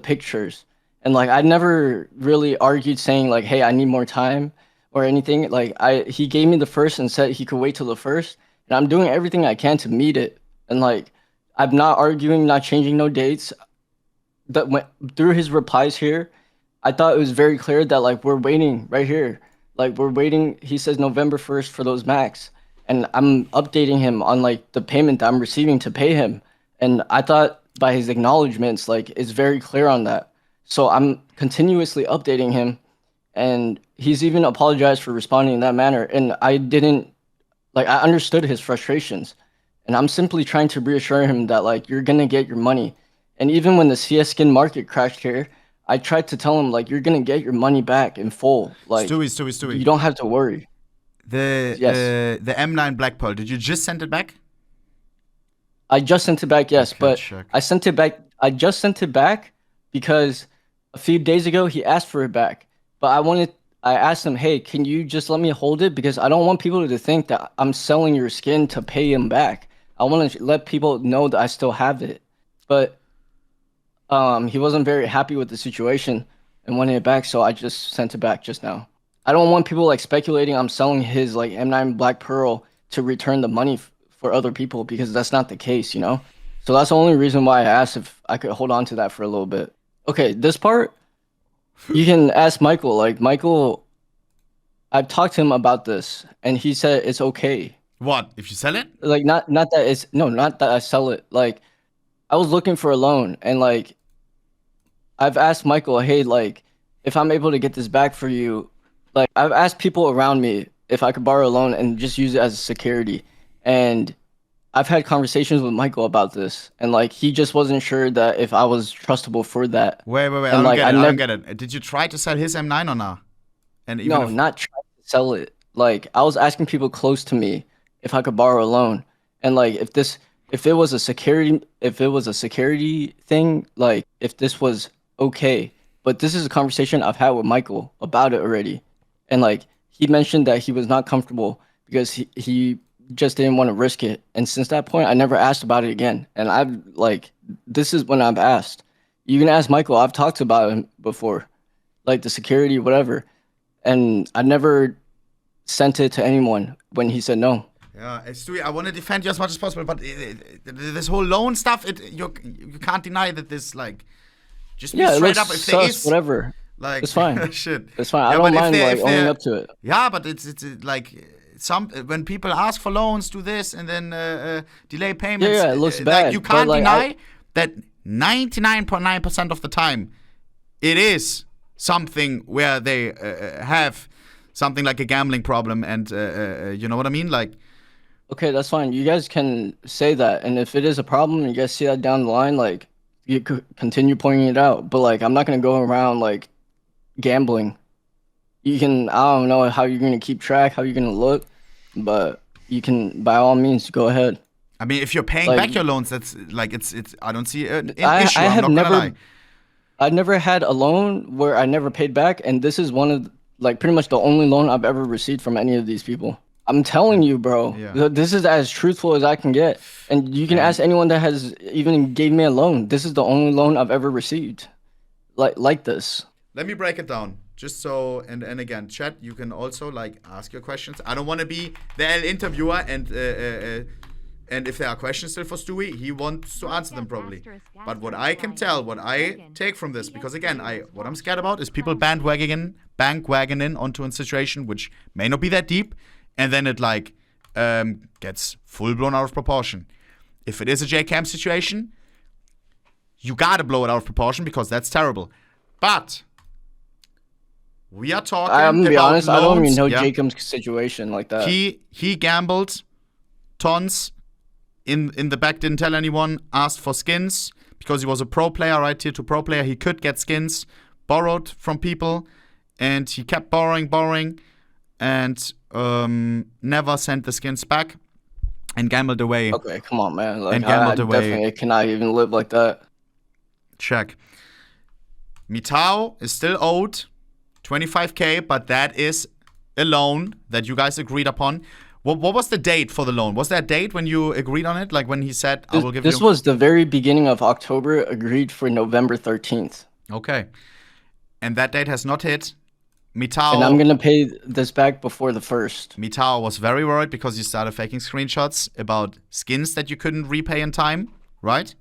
pictures. And like I never really argued saying like, hey, I need more time or anything. Like he gave me the 1st and said he could wait till the 1st. And I'm doing everything I can to meet it. And like, I'm not arguing, not changing no dates. Through his replies here, I thought it was very clear that like, we're waiting right here. Like we're waiting, he says November 1st for those max. And I'm updating him on like the payment that I'm receiving to pay him. And I thought by his acknowledgements, like it's very clear on that. So I'm continuously updating him. And he's even apologized for responding in that manner. And I understood his frustrations, and I'm simply trying to reassure him that like you're gonna get your money. And even when the CS skin market crashed here, I tried to tell him like you're gonna get your money back in full. Like Stewie. You don't have to worry. The M9 Black Pearl. Did you just send it back? I just sent it back, yes, but check. I sent it back. I just sent it back because a few days ago he asked for it back, but I asked him, hey, can you just let me hold it? Because I don't want people to think that I'm selling your skin to pay him back. I want to let people know that I still have it. But he wasn't very happy with the situation and wanted it back, so I just sent it back just now. I don't want people like speculating I'm selling his like M9 Black Pearl to return the money for other people because that's not the case, you know? So that's the only reason why I asked if I could hold on to that for a little bit. Okay, this part, You can ask Michael. Like Michael, I've talked to him about this, and he said it's okay. What if you sell it? Like not that it's no, not that I sell it. Like I was looking for a loan, and like I've asked Michael, hey, like if I'm able to get this back for you, like I've asked people around me if I could borrow a loan and just use it as a security, and I've had conversations with Michael about this, and like he just wasn't sure that if I was trustable for that. Wait. And, I don't like, get it. I I don't never- get it. Did you try to sell his M9 or not? And even No, if, not trying to sell it. Like I was asking people close to me if I could borrow a loan, and like if it was a security thing, like if this was okay. But this is a conversation I've had with Michael about it already, and like he mentioned that he was not comfortable because he just didn't want to risk it. And since that point, I never asked about it again. And I've like this is when I've asked. You can ask Michael. I've talked about him before, like the security, whatever. And I never sent it to anyone when he said no. yeah, Stewie, I want to defend you as much as possible, but this whole loan stuff, you can't deny that this like just be Yeah, it straight looks up if there sus, is whatever. like It's fine. shit. It's fine. I Yeah, don't but if mind they- like if owning they're- up to it. Yeah, but it's like some when people ask for loans, do this and then delay payments. Yeah, it looks like bad, you but, can't like, deny that 99.9% of the time, it is something where they have something like a gambling problem, and you know what I mean, like. Okay, that's fine. You guys can say that, and if it is a problem, you guys see that down the line, like you could continue pointing it out. But like, I'm not gonna go around like gambling. You can, I don't know how you're gonna keep track, how you're gonna look, but you can by all means go ahead. I mean, if you're paying Like- back your loans, that's like it's. I don't see an issue. I I'm have not gonna never, lie. I never had a loan where I never paid back, and this is one of like pretty much the only loan I've ever received from any of these people. I'm telling you, bro. Yeah. This is as truthful as I can get, and you can ask anyone that has even gave me a loan. This is the only loan I've ever received, like this. Let me break it down. Just so, and again, chat, you can also like ask your questions. I don't want to be the interviewer, and if there are questions still for Stewie, he wants to answer them probably. But what I can tell, what I take from this, because again, what I'm scared about is people bandwagoning onto a situation which may not be that deep, and then it like gets full blown out of proportion. If it is a JCam situation, you gotta blow it out of proportion because that's terrible. But we are talking I'm gonna be about honest. I don't even loans. know Yeah. Jacob's situation like that. He gambled tons in the back, didn't tell anyone, asked for skins because he was a pro player, right? Tier 2 pro player. He could get skins, borrowed from people, and he kept borrowing, and never sent the skins back and gambled away. Okay, come on, man. Like, And gambled I away. definitely cannot even live like that. Check. Mitao is still owed 25k, but that is a loan that you guys agreed upon. What was the date for the loan? Was there a date when you agreed on it? Like when he said, I will give you... This was the very beginning of October, agreed for November 13th. Okay. And that date has not hit. Mitao... And I'm going to pay this back before the 1st. Mitao was very worried because you started faking screenshots about skins that you couldn't repay in time, right?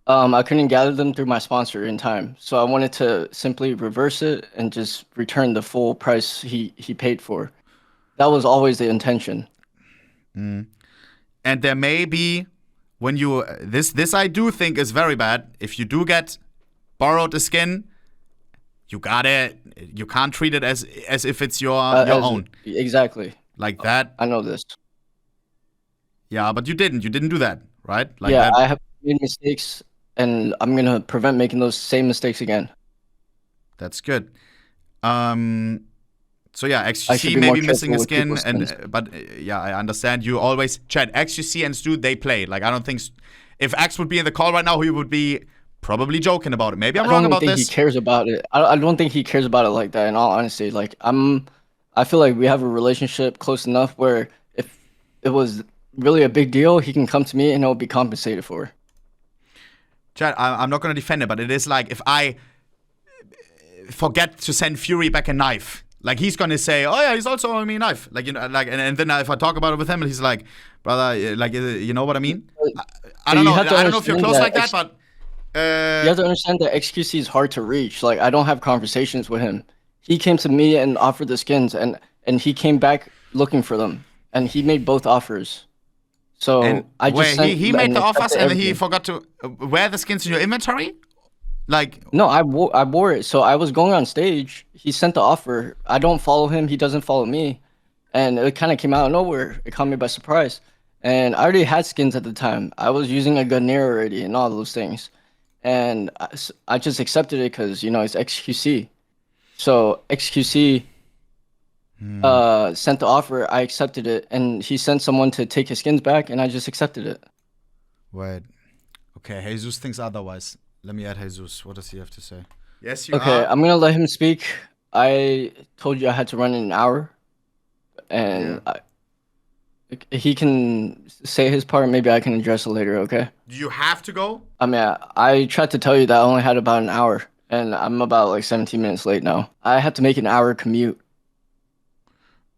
I couldn't gather them through my sponsor in time. So I wanted to simply reverse it and just return the full price he paid for. That was always the intention. And there may be, when you... This I do think is very bad. If you do get borrowed a skin, you can't treat it as if it's your own. Exactly. Like that. I know this. Yeah, but you didn't do that, right? Like Yeah, that. I have made mistakes, and I'm going to prevent making those same mistakes again. That's good. So yeah, I should XQC be may more be missing a careful with skin, people's and skins. but yeah, I understand. You always chat XQC and Stu, they play. Like I don't think if X would be in the call right now, he would be probably joking about it. Maybe I'm wrong about I don't think this. he cares about it. I don't think he cares about it like that. In all honesty, like I feel like we have a relationship close enough where if it was really a big deal, he can come to me and it'll be compensated for. Chat, I'm not gonna defend it, but it is like if I forget to send Fury back a knife. Like he's gonna say, "Oh yeah, he's also owing me a knife." Like like, and then if I talk about it with him, he's like, "Brother, like, you know what I mean?" I don't know. I don't know if you're close like that, but You have to understand that XQC is hard to reach. Like, I don't have conversations with him. He came to me and offered the skins, and he came back looking for them, and he made both offers. So and I just where he made the offers accepted and then he everything. forgot to wear the skins in your inventory? Like, No, I wore it. So I was going on stage. He sent the offer. I don't follow him. He doesn't follow me, and it kind of came out of nowhere. It caught me by surprise. And I already had skins at the time. I was using a Gunner already and all those things. And I just accepted it because, you know, it's XQC. So XQC sent the offer. I accepted it. And he sent someone to take his skins back, and I just accepted it. wait. Okay, HeyZeus thinks otherwise. Let me add HeyZeus. What does he have to say? Yes, you Okay, are. I'm going to let him speak. I told you I had to run in an hour. And he can say his part. Maybe I can address it later, okay? Do you have to go? I mean, I tried to tell you that I only had about an hour, and I'm about like 17 minutes late now. I had to make an hour commute,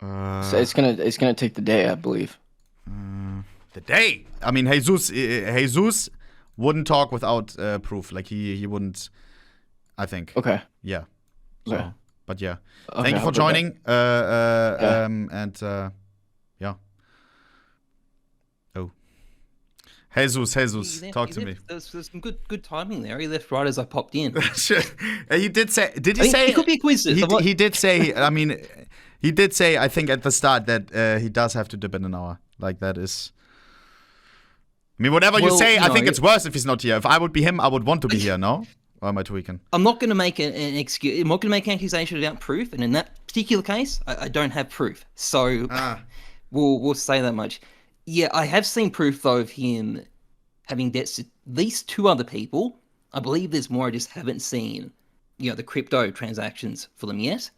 so it's gonna take the day, I believe. The day. I mean, HeyZeus wouldn't talk without proof. Like he wouldn't. I think. Okay. Yeah. So, Okay. but yeah. Okay, Thank you for I'll go back. joining. Yeah. Oh. HeyZeus, talk to me. There's some good timing there. He left right as I popped in. He did say. Did he I mean, say? it could be a coincidence. I'm like- He did say. I mean, he did say. I think at the start that he does have to dip in an hour. Like that is. I mean, whatever you Well, say, I no. think it's worse if he's not here. If I would be him, I would want to be here. No, or am I tweaking? I'm not going to make an excuse. I'm not going to make an accusation without proof. And in that particular case, I don't have proof. So we'll say that much. Yeah, I have seen proof though of him having debts to at least 2 other people. I believe there's more. I just haven't seen, you know, the crypto transactions for them yet.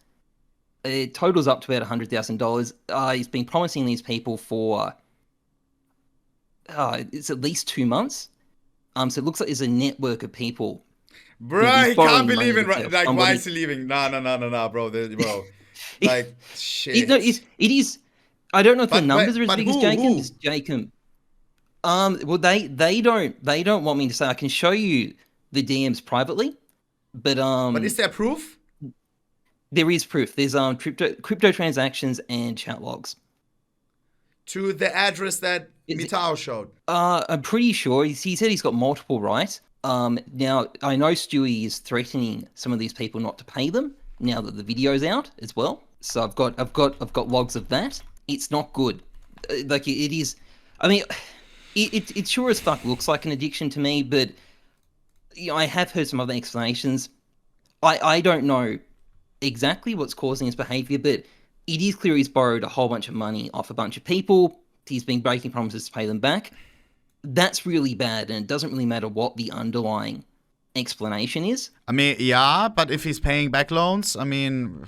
It totals up to about $100,000. He's been promising these people for it's at least 2 months. So it looks like there's a network of people. Bro, he's he borrowing can't be money leaving. to Like, why somebody. is he leaving? No, bro. Bro. Like, shit. It is. I don't know if But the numbers wait, are as but big who? as Jacob's. Jacob. Well, they don't want me to say. I can show you the DMs privately, but But is there proof? there is proof. There's crypto transactions and chat logs. To the address that Mitao showed. I'm pretty sure he said he's got multiple, right? Now I know Stewie is threatening some of these people not to pay them now that the video's out as well. So I've got logs of that. It's not good. Like it is. I mean, it sure as fuck looks like an addiction to me, but you know, I have heard some other explanations. I don't know exactly what's causing his behavior, but it is clear he's borrowed a whole bunch of money off a bunch of people. He's been breaking promises to pay them back. That's really bad, and it doesn't really matter what the underlying explanation is. I mean, yeah, but if he's paying back loans, I mean,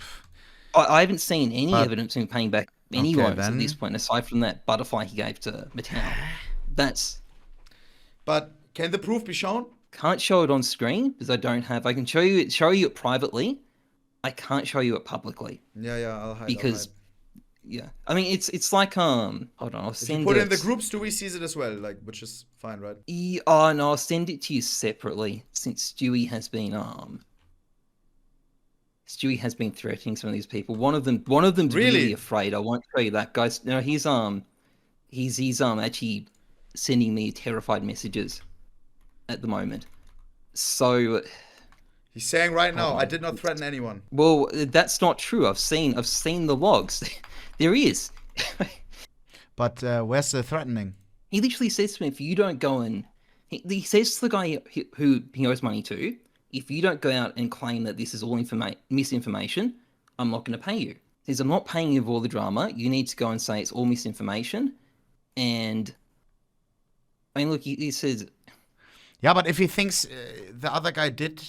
I haven't seen any But- evidence of him paying back any Okay, loans then. at this point, aside from that butterfly he gave to Mitao. That's but can the proof be shown? can't show it on screen because I don't have. I can show you it privately. I can't show you it publicly Yeah, I'll hide. because yeah. I mean, it's like hold on, I'll if you send put it. it in the groups, do we sees it as well? Like, which is fine, right? Oh no, I'll send it to you separately since Stewie has been threatening some of these people. One of them's Really? really afraid. I won't show you that, guys. No, he's actually sending me terrified messages at the moment. So, He's saying right now, I did not threaten anyone. well, that's not true. I've seen the logs. There is. But where's the threatening? He literally says to me, if you don't go and he says to the guy who he owes money to, if you don't go out and claim that this is all misinformation, I'm not going to pay you. He says, I'm not paying you for all the drama. You need to go and say it's all misinformation. And I mean, look, he says, Yeah, but if he thinks the other guy did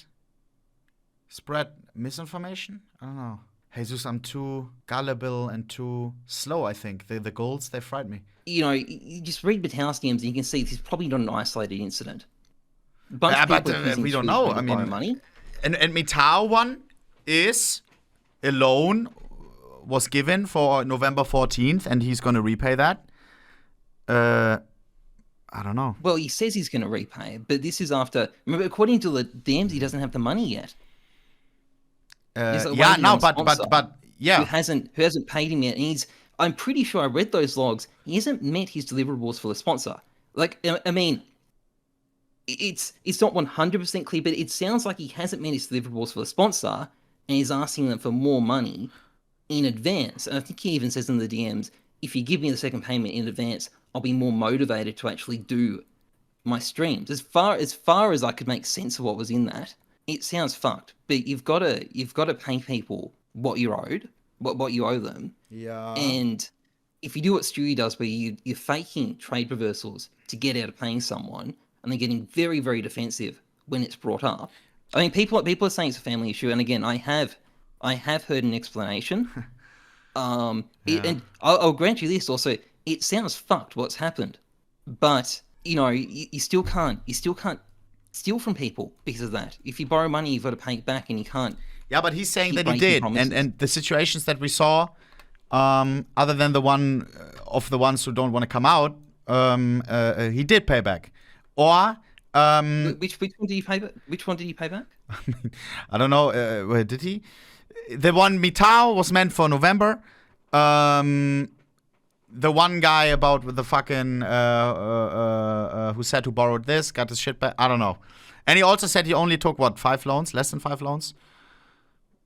spread misinformation, I don't know. HeyZeus, I'm too gullible and too slow, I think. The goals, they frighten me. you know, you just read Mitao's DMs and you can see this is probably not an isolated incident. A bunch Yeah, of but people are using we don't Stewie know. to I borrow mean, money. And Mitao one is a loan was given for November 14th, and he's going to repay that. I don't know. Well, he says he's going to repay, but this is after. Remember, according to the DMs, he doesn't have the money yet. He's like Yeah, waiting no, on a but sponsor yeah. who hasn't paid him yet. And I'm pretty sure I read those logs. He hasn't met his deliverables for the sponsor. Like, I mean, it's not 100% clear, but it sounds like he hasn't met his deliverables for the sponsor, and he's asking them for more money in advance. And I think he even says in the DMs, if you give me the second payment in advance, I'll be more motivated to actually do my streams. As far as I could make sense of what was in that, it sounds fucked. But you've got to pay people what you're owed, what you owe them. Yeah. And if you do what Stewie does, where you're faking trade reversals to get out of paying someone, and they're getting very, very defensive when it's brought up. I mean, people are saying it's a family issue, and again, I have heard an explanation. And I'll grant you this also. It sounds fucked what's happened, but you know, you still can't steal from people because of that. If you borrow money, you've got to pay it back, and you can't. Yeah, but he's saying keep that he breaking did, promises. and the situations that we saw, other than the one of the ones who don't want to come out, he did pay back. Or Which one did you pay back? Which one did you pay back? I don't know. Where did he? The one Mitao was meant for November. The one guy about with the fucking who said who borrowed this got his shit back. I don't know. And he also said he only took what, 5 loans, less than 5 loans.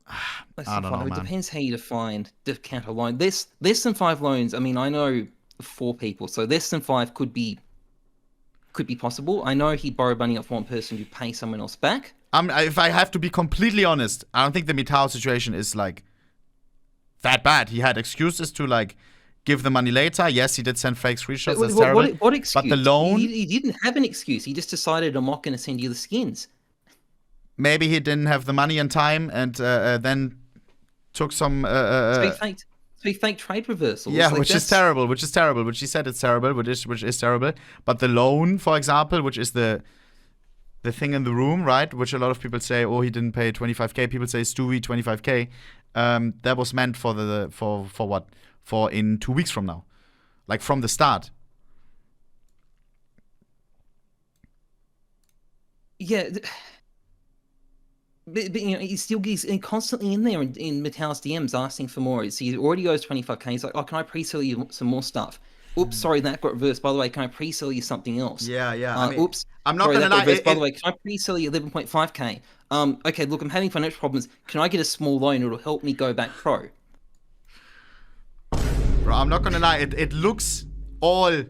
I don't know, It man. depends how you define count a loan. Less than 5 loans. I mean, I know 4 people, so less than 5 could be possible. I know he borrowed money off one person to pay someone else back. If I have to be completely honest, I don't think the Mitao situation is like that bad. He had excuses to like give the money later. Yes, he did send fake screenshots. That's terrible. What excuse? But the loan, He didn't have an excuse. He just decided, I'm not going to send you the skins. maybe he didn't have the money in time, and then took some. So he faked trade reversals. Yeah, Like, which is terrible. Which he said it's terrible. Which is terrible. But the loan, for example, which is the thing in the room, right? Which a lot of people say, oh, he didn't pay 25k. People say Stewie 25k. That was meant for for what? For in 2 weeks from now, like from the start. Yeah. But you know, he's constantly in there in Mitao's DMs asking for more. So he already owes 25k. He's like, oh, can I pre-sell you some more stuff? Oops, sorry, that got reversed. By the way, can I pre-sell you something else? Yeah. I mean, Oops, I'm not sorry, gonna that got lie. reversed. By the way, can I pre-sell you 11.5k? Okay, look, I'm having financial problems. Can I get a small loan? It'll help me go back pro. Bro, I'm not gonna lie. It looks all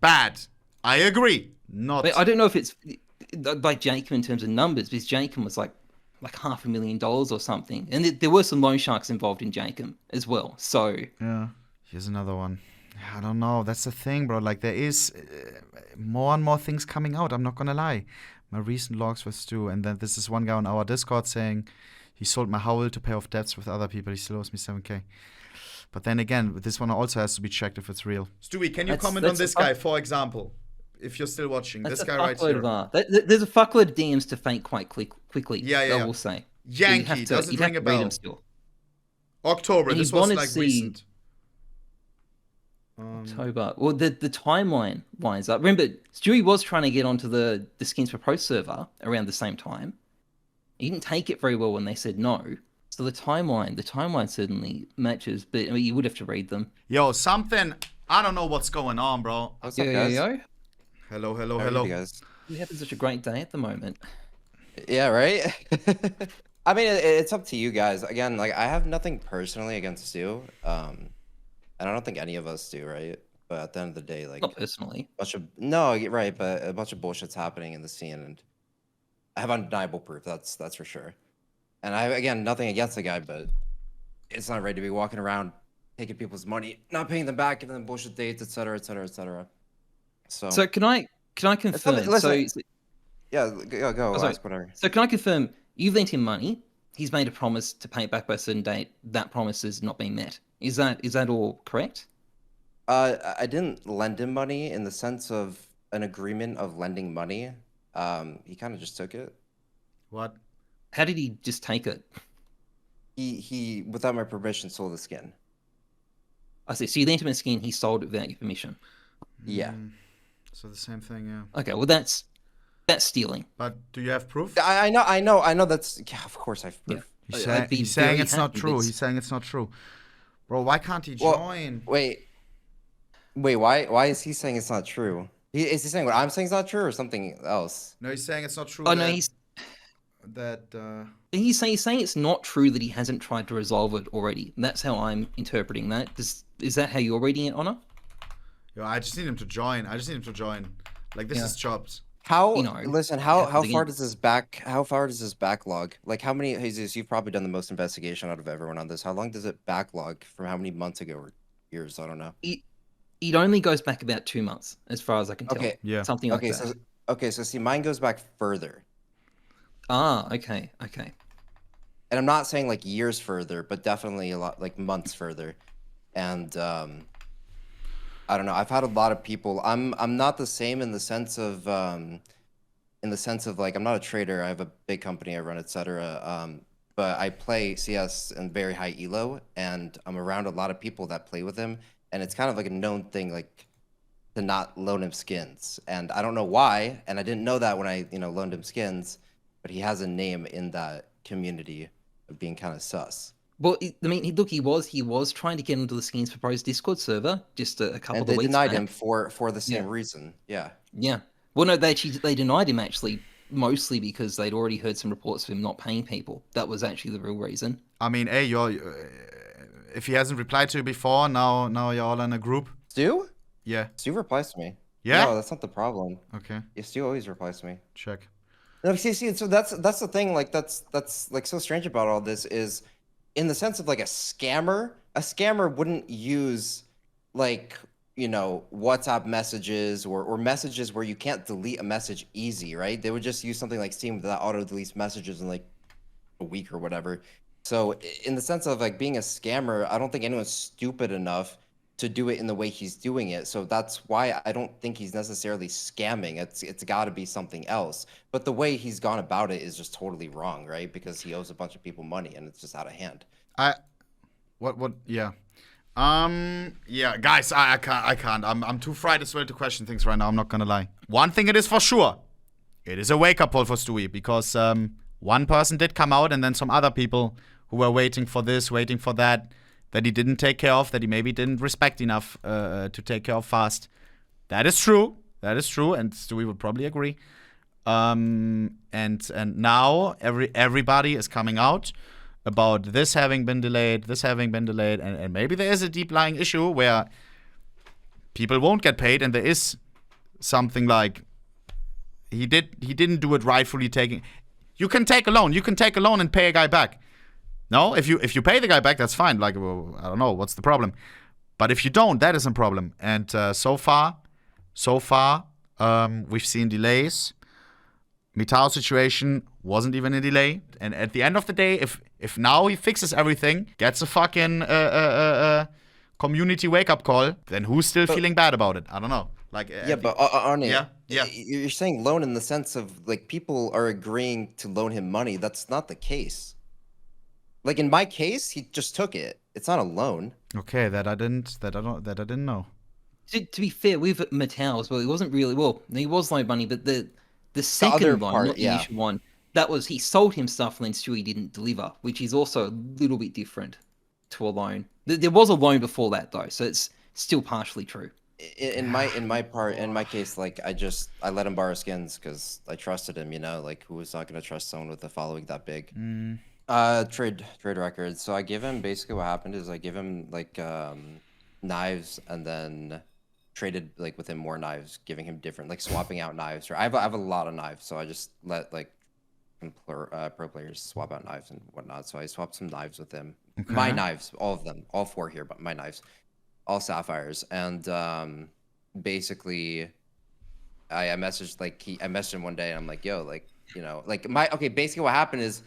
bad. I agree. Not. But I don't know if it's like Jacob in terms of numbers, because Jacob was like $500,000 or something, and there were some loan sharks involved in Jacob as well. So Yeah. Here's another one. I don't know. That's the thing, bro. Like, there is more and more things coming out. I'm not gonna lie. My recent logs with Stu, and then this is one guy on our Discord saying he sold my howl to pay off debts with other people. He still owes me 7k. But then again, this one also has to be checked if it's real. Stewie, can you comment on this guy, for example? If you're still watching, this guy right here. There's a fuckload of DMs to fake quite quickly. Yeah. I will say. Yankee, does it ring a bell? October, And this he was wanted like to see- recent. October. Well, the timeline lines up. Remember, Stewie was trying to get onto the Skins for Pro server around the same time. He didn't take it very well when they said no. So the timeline certainly matches, but I mean, you would have to read them. Yo, something. I don't know what's going on, bro. What's up, guys? Hello. How are you guys? You having such a great day at the moment. Yeah, right? I mean, it's up to you guys. Again, like, I have nothing personally against Stu. And I don't think any of us do, right? But at the end of the day, like, Not personally. no, you're right, but a bunch of bullshit's happening in the scene, and I have undeniable proof. That's for sure. And I have, again, nothing against the guy, but it's not right to be walking around taking people's money, not paying them back, giving them bullshit dates, etc., etc., etc. So can I confirm? Listen, yeah, go sorry. ask whatever. So can I confirm you've lent him money? He's made a promise to pay it back by a certain date. That promise has not been met. Is that all correct? I didn't lend him money in the sense of an agreement of lending money. He kind of just took it. What? How did he just take it? He without my permission sold the skin. I see. So you lent him a skin. He sold it without your permission. Yeah. So the same thing, yeah. Okay, well that's stealing. But do you have proof? I know. That's yeah. Of course, I've proof. I'd be He's saying very it's not happy, true. but- He's saying it's not true. Bro, why can't he Well, join? Wait. Why is he saying it's not true? Is he saying what I'm saying is not true or something else? No, he's saying it's not true. Oh no, he's he's saying it's not true that he hasn't tried to resolve it already. That's how I'm interpreting that. Is that how you're reading it, Honor? Yo, I just need him to join. Like this Yeah. is chops. How You know, listen? How the far game- does this backlog? Like how many? HeyZeus, you've probably done the most investigation out of everyone on this. How long does it backlog from how many months ago or years? I don't know. It only goes back about 2 months, as far as I can tell. Okay. Yeah. Something like Okay, that. so see, mine goes back further, Ah, okay. and I'm not saying like years further, but definitely a lot like months further, and I don't know. I've had a lot of people. I'm not the same in the sense of like I'm not a trader. I have a big company I run, etc. But I play CS in very high elo, and I'm around a lot of people that play with him, and it's kind of like a known thing, like to not loan him skins, and I don't know why, and I didn't know that when I loaned him skins, but he has a name in that community of being kind of sus. Well, I mean, look, he was trying to get into the Skins for Pros Discord server just a couple And of they weeks denied back. him for the same Yeah. reason. Yeah. Yeah. Well, no, they denied him actually, mostly because they'd already heard some reports of him not paying people. That was actually the real reason. I mean, hey, if he hasn't replied to you before, now you're all in a group. Stu? Yeah. Stu replies to me. Yeah? No, that's not the problem. Okay. Yeah, Stu always replies to me. Check. No, see, so that's the thing. Like that's like so strange about all this is, in the sense of like a scammer wouldn't use like WhatsApp messages or messages where you can't delete a message easy, right? They would just use something like Steam that auto deletes messages in like a week or whatever. So in the sense of like being a scammer, I don't think anyone's stupid enough to do it in the way he's doing it. So that's why I don't think he's necessarily scamming. It's got to be something else. But the way he's gone about it is just totally wrong, right? Because he owes a bunch of people money and it's just out of hand. Yeah. Yeah, guys, I can't. I'm too fried as well to question things right now. I'm not gonna lie. One thing it is for sure, it is a wake-up call for Stewie, because one person did come out, and then some other people who were waiting for this, waiting for that he didn't take care of, that he maybe didn't respect enough to take care of fast. That is true. And Stewie would probably agree. And now everybody is coming out about this having been delayed, and maybe there is a deep lying issue where people won't get paid, and there is something like he didn't do it rightfully. You can take a loan and pay a guy back. No, if you pay the guy back, that's fine. Like, well, I don't know, what's the problem? But if you don't, that is a problem. And so far, we've seen delays. Mitao situation wasn't even a delay. And at the end of the day, if now he fixes everything, gets a fucking community wake-up call, then who's still feeling bad about it? I don't know. Like, Yeah, but Arne, Yeah. you're saying loan in the sense of like people are agreeing to loan him money. That's not the case. Like in my case, he just took it. It's not a loan. Okay, that I didn't know. To be fair, with Mitao as well, he wasn't really, well, he was loaned money, but the second other loan, part, not the yeah. initial one, that was he sold him stuff and then Stewie didn't deliver, which is also a little bit different to a loan. There was a loan before that though, so it's still partially true. In my case, like I let him borrow skins because I trusted him. Like who was not going to trust someone with a following that big? Trade records. So I give him, basically what happened is I give him like knives, and then traded like with him more knives, giving him different, like swapping out knives. Or I have a lot of knives, so I just let like pro players swap out knives and whatnot. So I swapped some knives with him. Okay. My knives, all of them, all 4 here, but my knives, all sapphires. And basically I messaged I messaged him one day and I'm like, yo, like, basically what happened is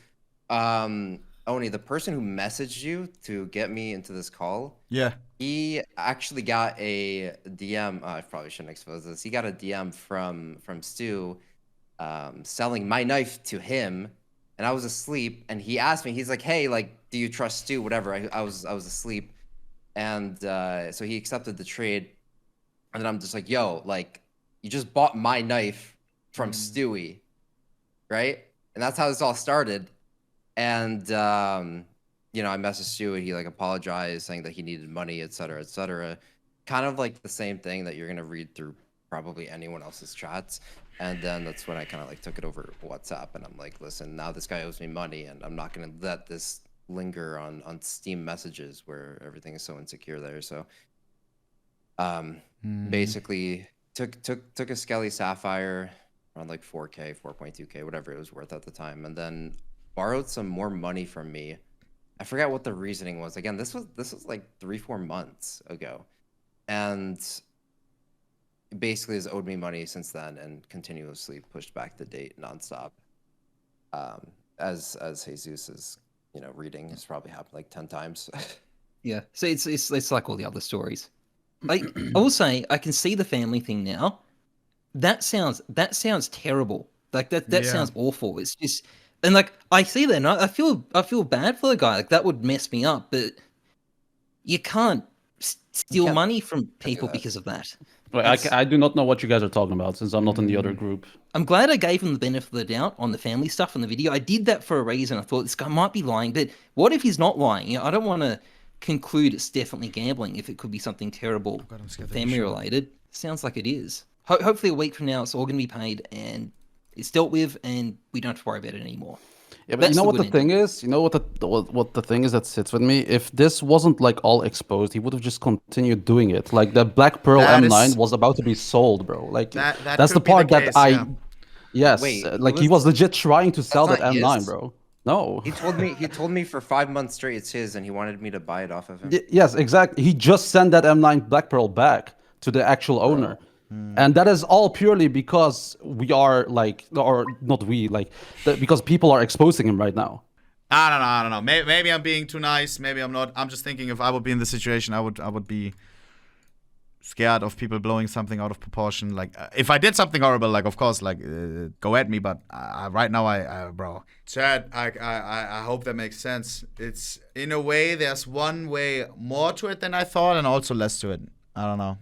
Oni, the person who messaged you to get me into this call, Yeah. he actually got a DM. I probably shouldn't expose this. He got a DM from Stu, selling my knife to him, and I was asleep. And he asked me, he's like, "Hey, like, do you trust Stu?" Whatever. I was asleep, and so he accepted the trade. And then I'm just like, "Yo, like, you just bought my knife from Stewie, right? And that's how this all started. And you know, I messaged Stewie. He like apologized, saying that he needed money, etc., etc. Kind of like the same thing that you're gonna read through probably anyone else's chats. And then that's when I kind of like took it over WhatsApp, and I'm like, listen, now this guy owes me money, and I'm not gonna let this linger on Steam messages where everything is so insecure there. So basically took a Skelly Sapphire around like 4K, 4.2K, whatever it was worth at the time, and then borrowed some more money from me. I forgot what the reasoning was. Again, this was like 3-4 months ago, and basically has owed me money since then and continuously pushed back the date nonstop. As HeyZeus is, you know, reading has probably happened like 10 times. Yeah, so it's like all the other stories. I will say I can see the family thing now. That sounds terrible. Like that sounds awful. It's just, and like I see that and I feel bad for the guy. Like that would mess me up, but you can't steal money from people because of that. Wait, I do not know what you guys are talking about since I'm not in the other group. I'm glad I gave him the benefit of the doubt on the family stuff in the video. I did that for a reason. I thought this guy might be lying, but what if he's not lying? You know, I don't want to conclude it's definitely gambling if it could be something terrible, family related. Sounds like it is. Hopefully a week from now it's all going to be paid and it's dealt with and we don't have to worry about it anymore. Yeah, but you know what the thing is? You know what the thing is that sits with me? If this wasn't like all exposed, he would have just continued doing it. Like the Black Pearl M9 was about to be sold, bro. Like that's the part that yes, Wait, like he was legit trying to sell that M9, bro. No. He told me for 5 months straight it's his, and he wanted me to buy it off of him. Yes, exactly. He just sent that M9 Black Pearl back to the actual owner. And that is all purely because we are like, or not we, like, because people are exposing him right now. I don't know. Maybe I'm being too nice. Maybe I'm not. I'm just thinking if I would be in this situation, I would be scared of people blowing something out of proportion. Like, if I did something horrible, like, of course, like, go at me. But right now, bro. Chad, I hope that makes sense. It's, in a way, there's one way more to it than I thought and also less to it. I don't know.